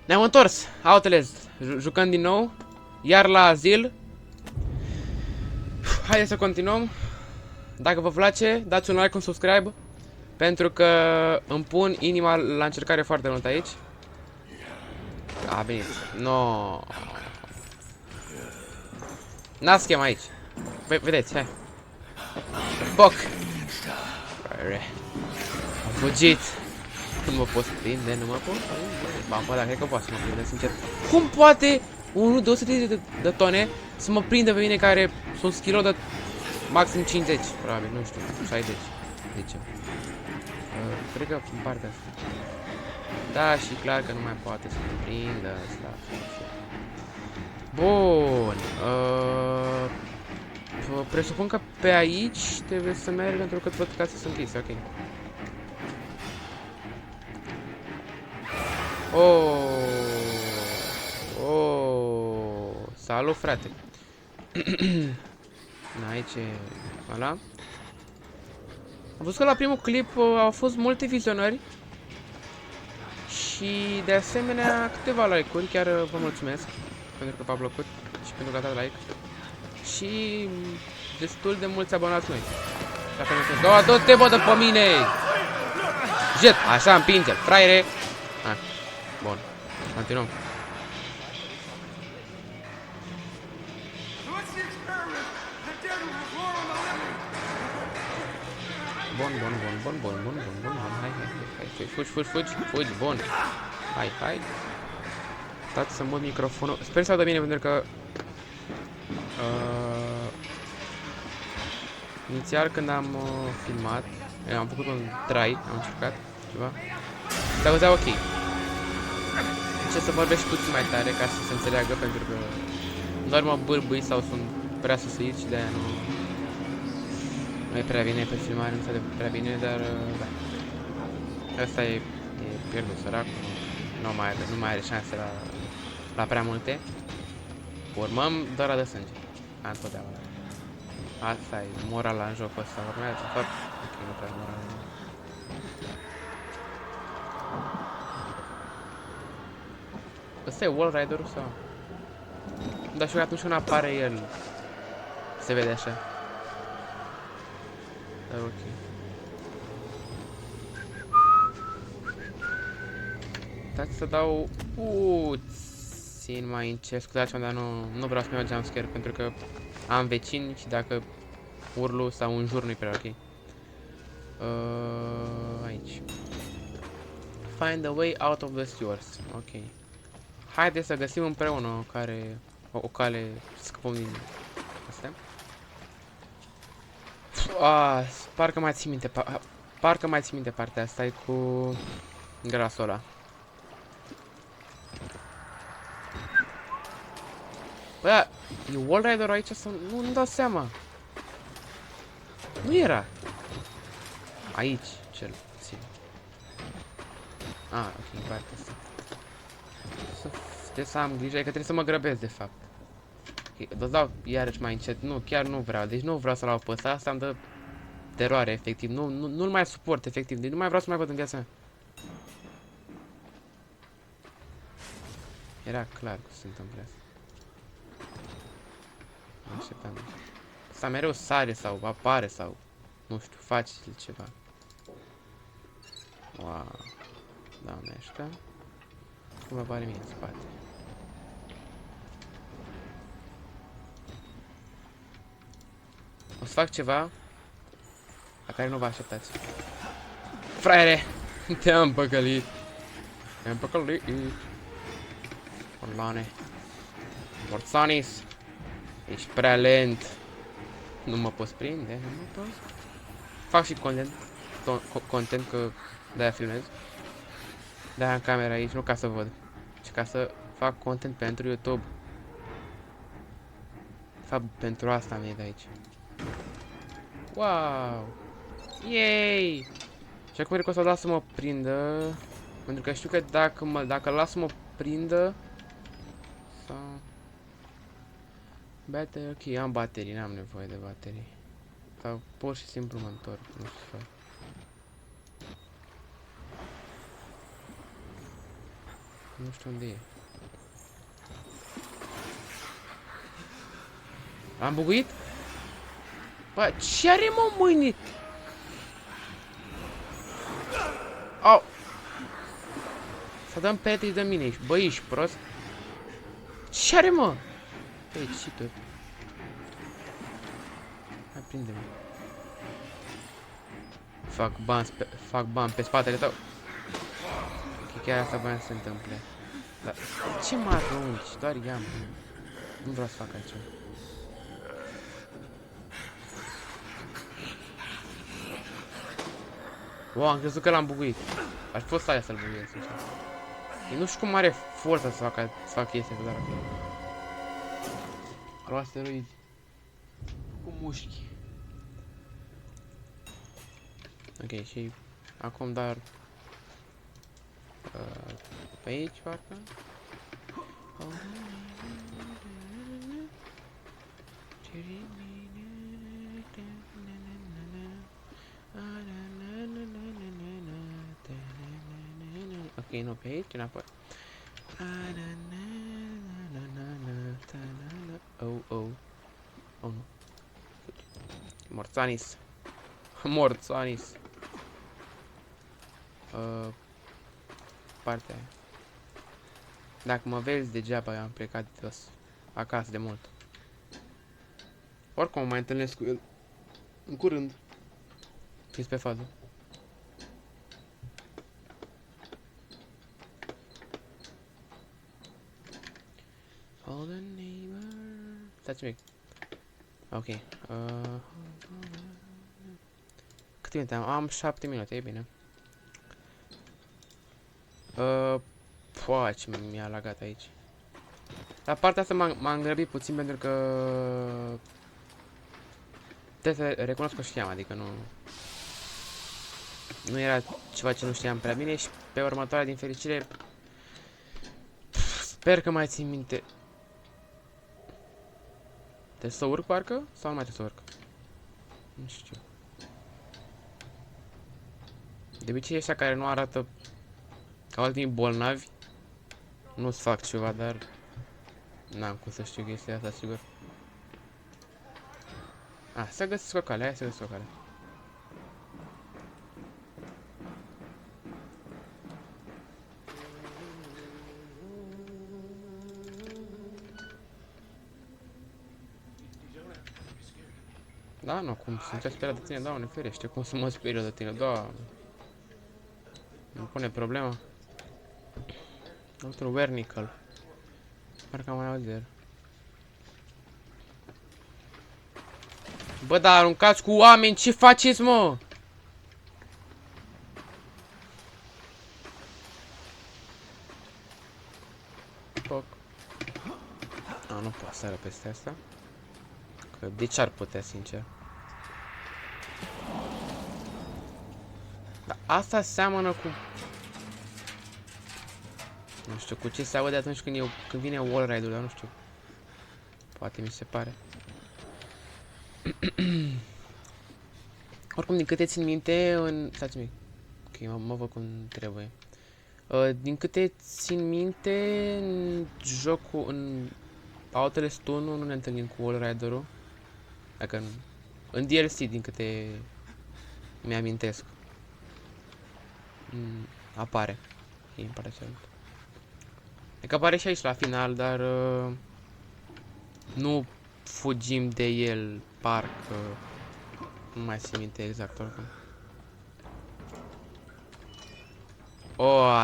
Ne-am întors, Outlast, jucând din nou, iar la azil. Haideți să continuăm. Dacă vă place, dați un like, un subscribe, pentru că îmi pun inima la încercare foarte mult aici. A venit. No. N-a schem aici. Vedeți, hai. Boc. Am fugit. Nu mă pot prinde, nu mă pot prinde. Ba, dar cred că poate să mă prinde, sincer. Cum poate unul de 130 de tone să mă prindă pe mine care sunt skillo de maxim 50, probabil, nu știu, 60. De ce? Cred că în partea asta. Da, și clar că nu mai poate să mă prindă asta. Bun. Presupun că pe aici trebuie să merg pentru că tot casele sunt închise, ok. Salut, frate. Aici e ăla. Am văzut că la primul clip au fost multe vizionări și de asemenea câteva like-uri, chiar vă mulțumesc pentru că v-a plăcut și pentru că a dat like. Și destul de mulți abonați noi. Dacă nu sunt două, du-te bă de pe mine! Jet, așa împinge-l, fraiere! Ah, bun, continuăm. Bun, hai, fugi, bun. Hai. Stați să mut microfonul. Sper să audă bine pentru că inițial când am filmat, am făcut un try, am încercat ceva. Se auzea ok. Ce să vorbești puțin mai tare ca să se înțeleagă, pentru că doar mă bârbâi sau sunt prea susuit și de-aia nu e prea bine pe filmare, nu se prea bine, dar da. Asta e pierdut, sărac. Nu mai are șanse la prea multe. Urmăm doar la de sânge. Întotdeauna. Asta e morala în jocul ăsta. Urmează, de fapt, ok, nu prea moral. Ăsta e Wall Rider-ul sau? Dar și atunci când apare el, se vede așa. Dar ok. Dați să dau puțin mai încet. Scuzați-mă, dar nu vreau să mi iau jumpscare pentru că am vecini și dacă urlu sau în jur nu-i prea ok. Aici. Find a way out of the sewers. Ok. Haideți să găsim împreună o cale să scăpăm din astea. Parcă mai țin minte, parcă mai țin minte partea asta, e cu grasul ăla. Bă, e Wall Rider aici sau nu-mi dau seama. Nu era. Aici, cel puțin. Ok, în partea asta. Trebuie să am grijă, că trebuie să mă grăbesc de fapt. Okay, dau iarăși mai încet. Nu, chiar nu vreau. Deci nu vreau să-l iau pe ăsta. Asta îmi dă teroare, efectiv. Nu-l mai suport, efectiv. Deci nu mai vreau să mai văd în viața mea. Era clar că se întâmplă asta. Așteptam. Asta mereu sare sau apare sau nu știu, face ceva. Wow. Doamne ăștia. Cum apare mie în spate. O să fac ceva la care nu vă așteptați. Fraiere! Te-am păcălit! Te-am păcălit! Orlane! Morțanis! Ești prea lent! Nu mă poți prinde, nu mă poți. Fac și content că de-aia filmez. De-aia am camera aici, nu ca să văd, ci ca să fac content pentru YouTube. De fapt, pentru asta mi-e de aici. Wow! Yay! Și acum cred că o să las să mă prindă. Pentru că știu că dacă las să mă prindă sau... Baterii, ok, am baterii, n-am nevoie de baterii. Sau pur și simplu mă întorc, nu știu ce fac. Nu știu unde e. L-am buguit? Bă, ce are mă mâini? Au! Să dăm Petri de mine aici. Bă, ești prost? Ce are mă? Păi, și tot. Hai, prinde-mă. Fac bani pe spatele tău. Ok, chiar asta voiam să se întâmple. Dar ce mă arunci? Doar ia-mă. Nu vreau să fac altceva. Wow, am crezut că l-am buguit. Aș fi fost aia să-l buguiesc, sincer. Eu nu știu cum are forța să fac chestia doar acolo. Am luat steroizi. Cu mușchi. Ok, și acum doar pe aici, parcă. Ok, nu pe aici, înapoi. Oh, oh. Oh, nu. Morțanis. Morțanis. Partea aia. Dacă mă vezi, degeaba am plecat acasă de mult. Oricum mă mai întâlnesc cu el în curând. Fiți pe fază. Stați mic. Ok. Câte minute am? Am 7 minute, e bine. Poate, mi-a lagat aici. La partea asta m-am grăbit puțin pentru că trebuie să recunosc că știam, adică nu era ceva ce nu știam prea bine și pe următoarea, din fericire, sper că mai țin minte. Trebuie să urc, parcă? Sau nu mai trebuie să urc? Nu știu. De obicei ăștia care nu arată ca alții bolnavi nu-ți fac ceva, dar n-am cum să știu chestia asta, sigur. Să găsesc o cale, hai să găsesc o cale. Da, nu, cum sunt speriat de tine, Doamne ferește, cum să mă sperie de tine, Doamne. Nu pune problema. Într-un vernical. Parcă am mai auzit de el. Bă, dar aruncați cu oameni, ce faceți, mă? Foc. Nu pot să sără peste asta. Că de ce ar putea, sincer? Dar asta seamănă cu... Nu știu cu ce se aude atunci când vine wall ride-ul, dar nu știu. Poate mi se pare. Oricum, din câte țin minte, stați mic. Ok, mă văd cum trebuie. Din câte țin minte, în jocul, în Outlast 1 nu ne întâlnim cu wall rider-ul. Dacă în DLC, din câte mi-amintesc. Apare. E în partea cealaltă. E că apare și aici la final, dar nu fugim de el, parcă nu mai țin minte exact oricum.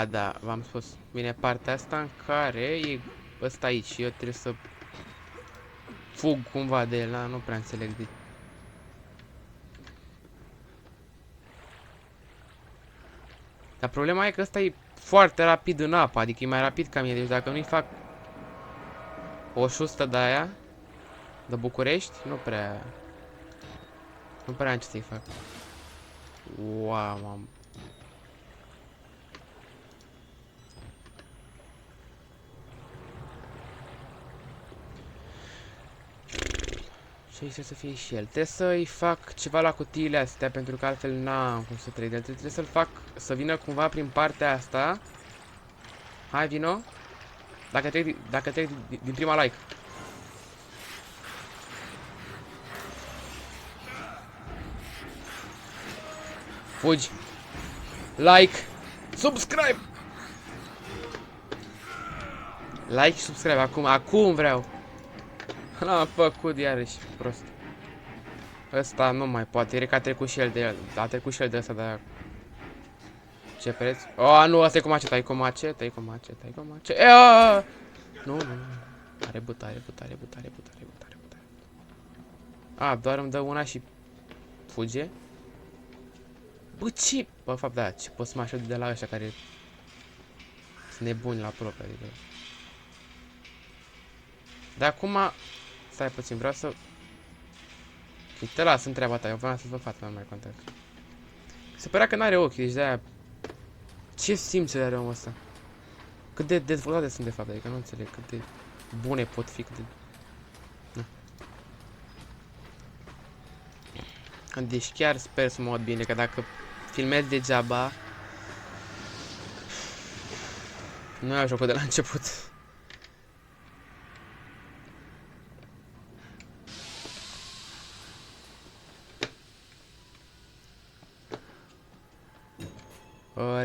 Da, v-am spus. Vine partea asta în care e ăsta aici și eu trebuie să fug cumva de el, nu prea înțeleg de... Dar problema e că ăsta e foarte rapid în apă, adică e mai rapid ca mine, deci dacă nu-i fac o șustă de aia, de București, nu prea am ce să-i fac. Wow, mam. Ce trebuie să fie și el? Trebuie să-i fac ceva la cutiile astea, pentru că altfel n-am cum să trec. Trebuie să-l fac să vină cumva prin partea asta Hai, vino. Dacă trec din prima like. Fugi. Like. Subscribe. Like și subscribe. Acum vreau. L-am făcut iarăși prost. Ăsta nu mai poate. Cred că a trecut și el de el. A trecut și el de ăsta, dar... Ce preț? Oh, nu, ăsta e cu mace. Tai cu mace. Nu. Are buta. A, doar îmi dă una și... Fuge. Bă, ce? Bă, fapt, da, ce pot să mă aștept de la ăștia care... Sunt nebuni la propriu, adică... Dar acum... Stai puțin, vreau să... Te las în treaba ta, eu vreau să vă fac, nu mai contează. Se părea că n-are ochi, deci de-aia... Ce simțuri are omul ăsta? Cât de dezvoltate sunt de fapt, adică nu înțeleg cât de bune pot fi, cât de... Nu. Deci chiar sper să mă aud bine, că dacă filmez degeaba... Nu iau jocul de la început.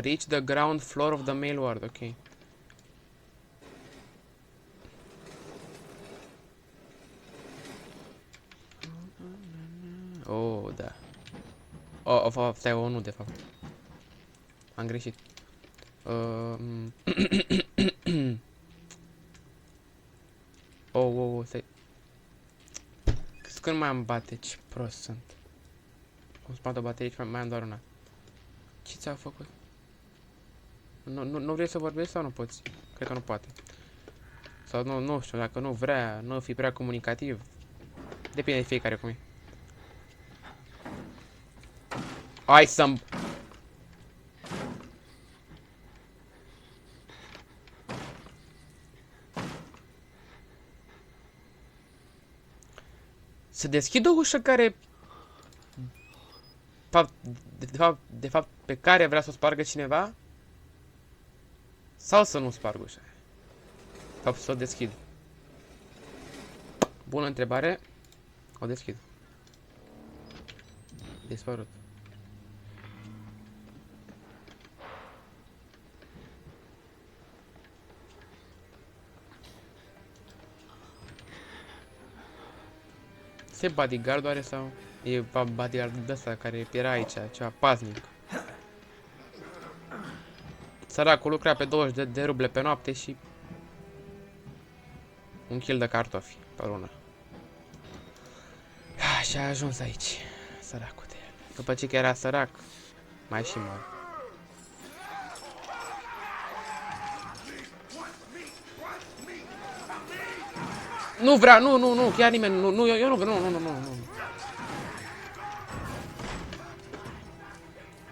Reach the ground floor of the mail ward, ok. Oh, da. Oh, stai, nu, de fapt. Am greșit. Stai. Când mai am bate, ce prost sunt. Cum spart o baterie și mai am doar una. Ce ți-a făcut? Nu vrei să vorbești sau nu poți? Cred că nu poate. Sau nu știu, dacă nu vrea, nu fi prea comunicativ. Depinde de fiecare cum e. Hai să-mi... Să deschid o ușă care... De fapt, pe care vrea să o spargă cineva? Sau să nu sparg ușa? Sau să o deschid? Bună întrebare. O deschid. Dispărut. Se bodyguard oare sau... E bodyguard de ăsta care era aici, ceva paznic. Săracul lucra pe 20 de ruble pe noapte și... un kil de cartofi pe lună. Și a ajuns aici. Săracul de el. După ce că era sărac, mai și mor. Nu vrea, nu, chiar nimeni, nu, eu nu vreau, nu.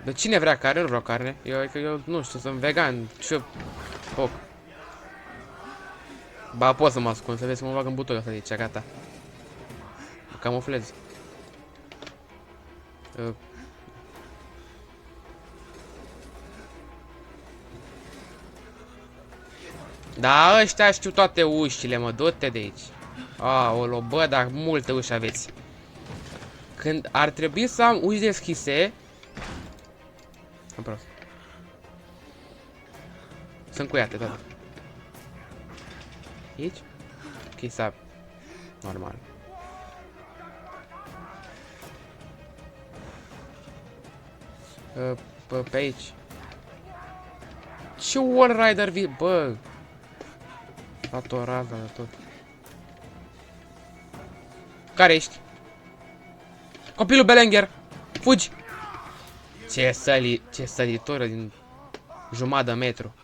De cine vrea carne? Nu vreau carne. Eu nu știu, sunt vegan. Ce foc. Ba, pot să mă ascund, să vezi că mă bag în butoiul ăsta de aici, gata. Mă camuflez. Da, ăștia știu toate ușile, mă, du-te de aici. Aolo, bă, dar multe uși aveți. Când ar trebui să am uși deschise... Am prost. Sunt cuiate, toate. Aici? Ok, s-a... Normal. Pe aici. Ce Wall Rider vi... Bă! Luat o rază de tot. Care ești? Copilul Belenger! Fugi! Ce sălitură din jumătate de metru.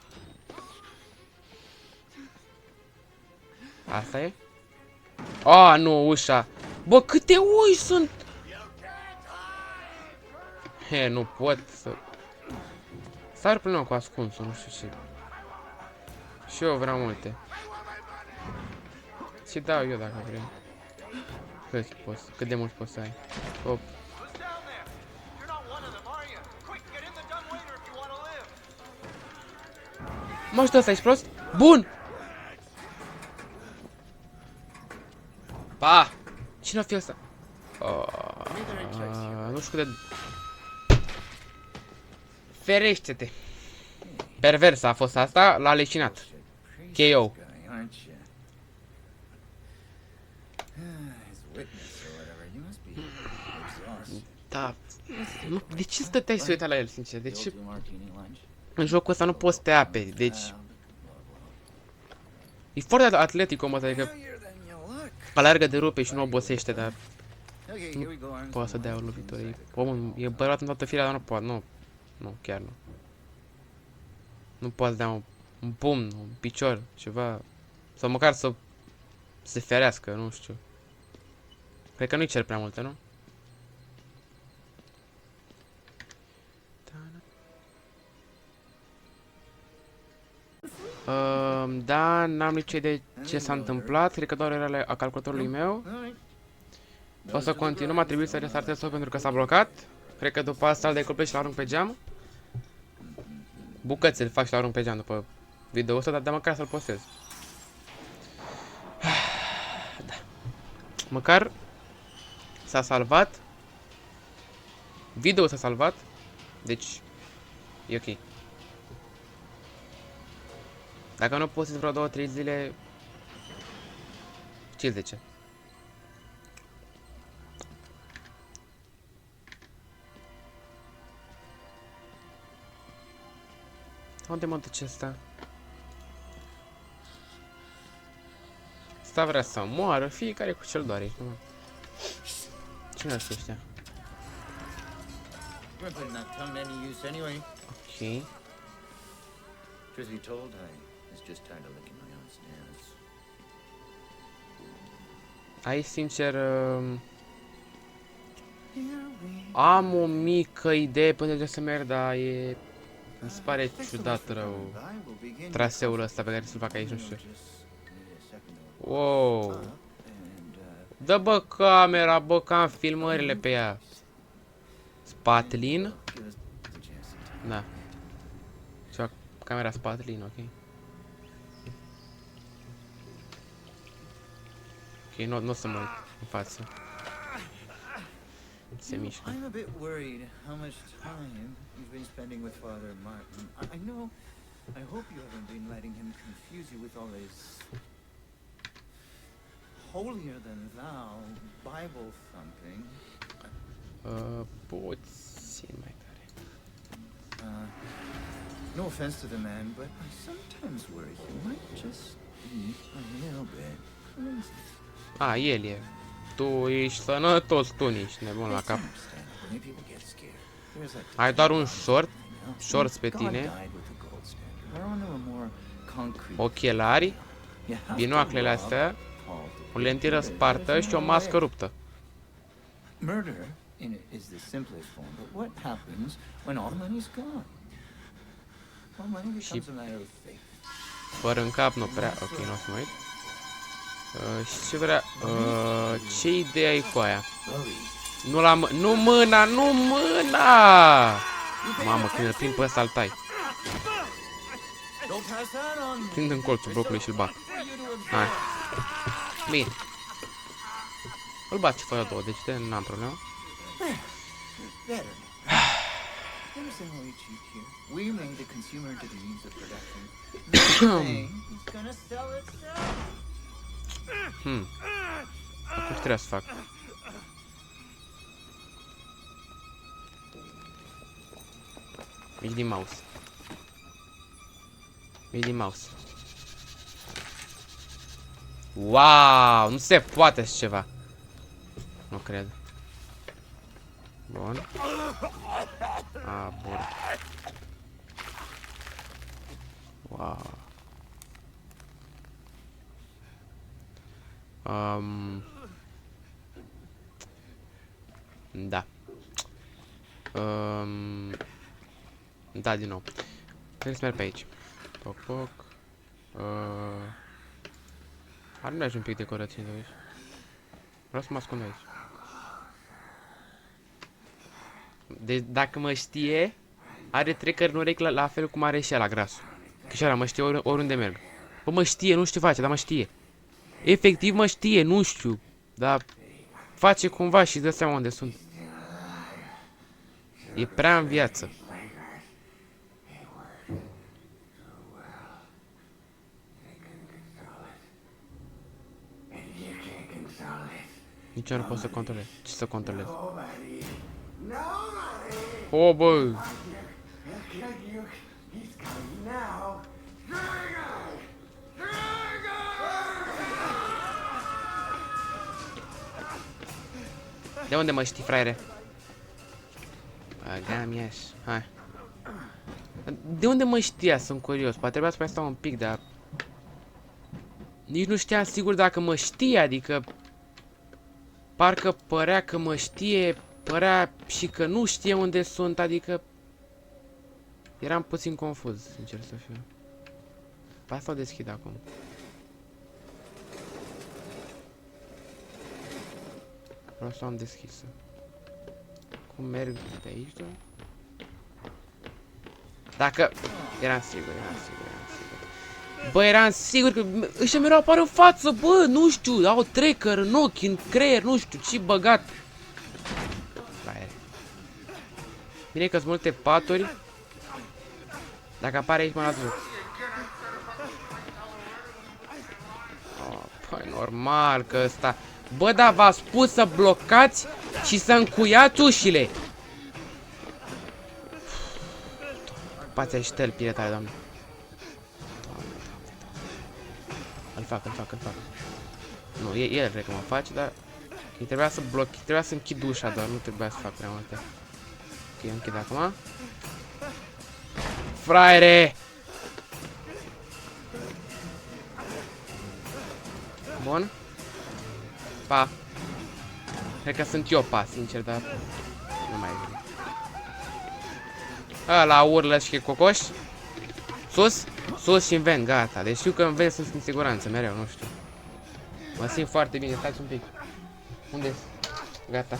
Asta e? Nu, ușa. Bă, câte uși sunt? Nu pot să... S-ar problema cu ascunsul, nu știu ce. Și eu vreau multe. Și dau eu dacă vrei. Cât de mult poți să ai? Op. Mă ajută ăsta, ești prost? Bun! Pa! Cine a fi ăsta? Nu știu cât de... Ferește-te! Perversa a fost asta, l-a leșinat. KO. Da. Nu, de ce stăteai să uita la el, sincer? De ce? În jocul ăsta nu poți să te aperi, deci... E foarte atletic omul ăsta, adică... Alergă de rupe și nu obosește, dar... Nu poate să dea o lovitură. Omul e bărat în toată firea, dar nu poate, nu. Nu, chiar nu. Nu poate să dea un pumn, un picior, ceva... Sau măcar să se ferească, nu știu. Cred că nu-i cer prea multe, nu? Da, n-am nicio idee ce s-a întâmplat. Cred că doar era a calculatorului meu. O să continuăm, a trebuit să restartez tot pentru că s-a blocat. Cred că după asta îl decuplez și l-arunc pe geam. Bucăți îl fac și l-arunc pe geam după video-ul ăsta, dar de măcar să-l postez. Da. Măcar s-a salvat. Video s-a salvat. Deci e ok. Dacă nu postez vreo 2-3 zile, ce zice? Unde mă duce ăsta? Asta vrea să moară, fiecare cu cel doare. Cine sunt ăștia? Ok. Aici, sincer, am o mică idee până de să merg, dar e... Mi se pare ciudat rău traseul ăsta pe care să-l fac aici, nu știu. Wow. Dă bă camera, bă, că am filmările pe ea. Spatlin? Da. Ceva, camera Spatlin, ok. Ok, nu o să mă uit în față. Se mișcă. I'm a bit worried how much time you've been spending with Father Martin. I know. I hope you haven't been letting him confuse you with all his holier than thou Bible thumping. Puțin mai tare. No offense to the man, but I sometimes worry he might just be a little bit crazy. El e. Tu ești sănătos, tu ești nebun la cap. Ai doar un shorts pe tine, ochelari, binoclele astea, o lentilă spartă și o mască ruptă. Murder is the simplest form, but what happens when all money's gone? Well, money becomes a matter of faith. Fără în cap nu prea, ok, nu o să mă uit. Și ce vrea? Ce idee ai cu aia? Nu la nu mâna, nu mâna! Mamă, când îl prind pe ăsta, îl tai. Prind în colțul blocului și îl bat. Hai. Bine. Îl bat și fără două, deci n-am problemă. Acum trebuie să fac. Mici mouse. Mici mouse. Wow, nu se poate așa ceva. Nu cred. Bun. Bun. Wow. Da. Da, din nou. Trebuie să merg pe aici. Poc, poc. Ar merge un pic de curățenie de aici. Vreau să mă ascund aici. Deci, dacă mă știe, are trecări în urechi la fel cum are și ăla grasul. Că și ăla mă știe oriunde merg. Bă, mă știe, nu știu ce face, dar mă știe. Efectiv mă știe, nu știu. Dar face cumva și dă seama unde sunt. E prea în viață. Nici eu nu pot să controlez. Ce să controlez? Oh, bă! De unde mă știi, fraiere? Agamiaș, hai. De unde mă știa? Sunt curios. Poate trebuia să mai stau un pic, dar... Nici nu știam sigur dacă mă știe, adică... Parcă părea că mă știe, părea și că nu știe unde sunt, adică... Eram puțin confuz, sincer să fiu. Pe asta o deschid acum. Vreau să o am deschisă. Cum merg pe aici, da? Dacă... Eram sigur. Bă, eram sigur că ăștia mereu apare în față, bă, nu știu, au tracker în ochi, în creier, nu știu, ce băgat. Bine că sunt multe paturi. Dacă apare aici, mă las joc. Oh, păi, normal că ăsta... Bă, dar v-a spus să blocați și să încuiați ușile. Pați ai ștelpile tale, doamne. Îl fac. Nu, el cred că mă face, dar... Îi trebuia să bloc, trebuia să închid ușa, doar nu trebuia să fac prea multe. Ok, eu închid acum. Fraiere! Bun. Pa. Cred că sunt eu pa, sincer, dar... Nu mai e. Ăla urlă și e cocoș. Sus? Sus și în vent, gata. Deci știu că în vent sunt în siguranță, mereu, nu știu. Mă simt foarte bine, stați un pic. Unde-s? Gata.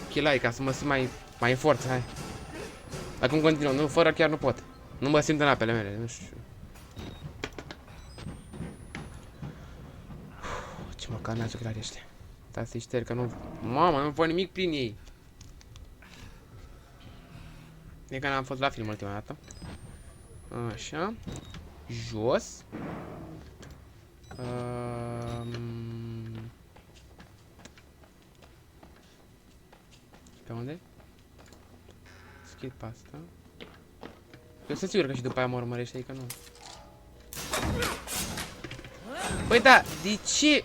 Chilai, ca să mă simt mai în forță, hai. Acum continuăm, nu, fără chiar nu pot. Nu mă simt în apele mele, nu știu. Ce mă calmează ochelari ăștia. Stai să-i șterg, că nu... Mamă, nu văd nimic prin ei. E că n-am fost la film ultima dată. Așa. Jos. Pe unde? Schid pe asta. Eu sunt sigur că și după aia mă urmărește, adică nu. Păi da, de ce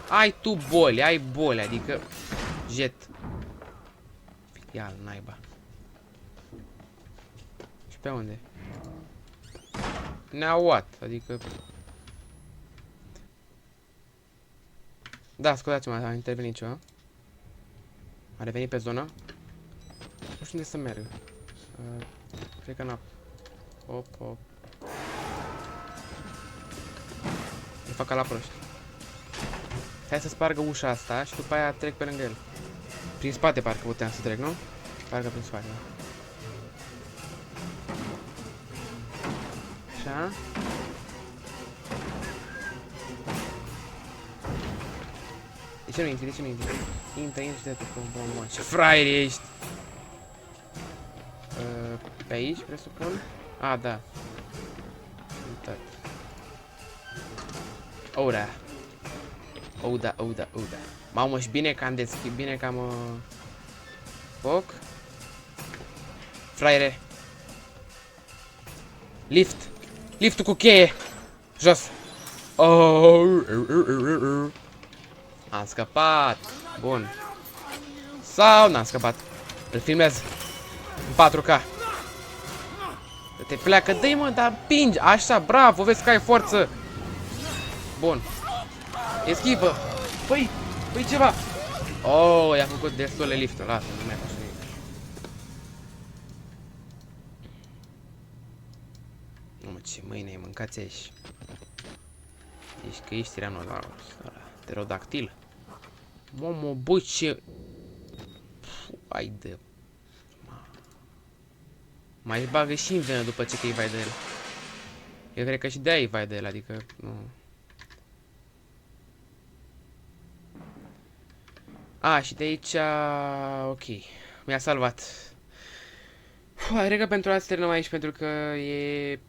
ai tu boli? Ai boli, adică... Jet. Ia-l, naiba. Și pe unde? Now what? Adică... Da, scuzați-mă, a intervenit ceva. A revenit pe zonă. Nu știu unde să merg. Cred că n-a... Hop. Îi fac ca la proști. Hai să spargă ușa asta și după aia trec pe lângă el. Prin spate parcă puteam să trec, nu? Parcă prin spate, da. Așa. De ce nu intri? Intră și de-te pe ce fraier ești! Pe aici, presupun? A, da. Uitat. Ouda. Mamă, și bine că am deschis, bine că am... Foc. Fraiere. Liftul cu cheie. Jos. Am scăpat. Bun. Sau n-am scăpat. Îl filmez. În 4K. Te pleacă, dă-i mă, dar împingi. Așa, bravo, vezi că ai forță. Bun. Eschivă. Păi ceva. Oh, i-a făcut destule liftul. Lasă, nu mai faci nimic. Nu mă, ce mâine ai mâncați aici. Ești că ești tiranozaurus. Pterodactil. Momo, bă, ce... Ai de... Mai bagă și în venă după ce că îi vai de el. Eu cred că și de-aia e vai de el, adică nu... A, și de aici... Ok. Mi-a salvat. Cred că pentru asta terminăm aici, pentru că e...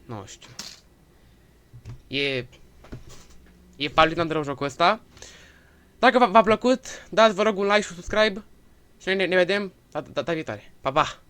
Nu știu. E palitant de rău jocul ăsta. Dacă v-a plăcut, dați vă rog un like și un subscribe. Și noi ne vedem data viitoare. Pa, pa!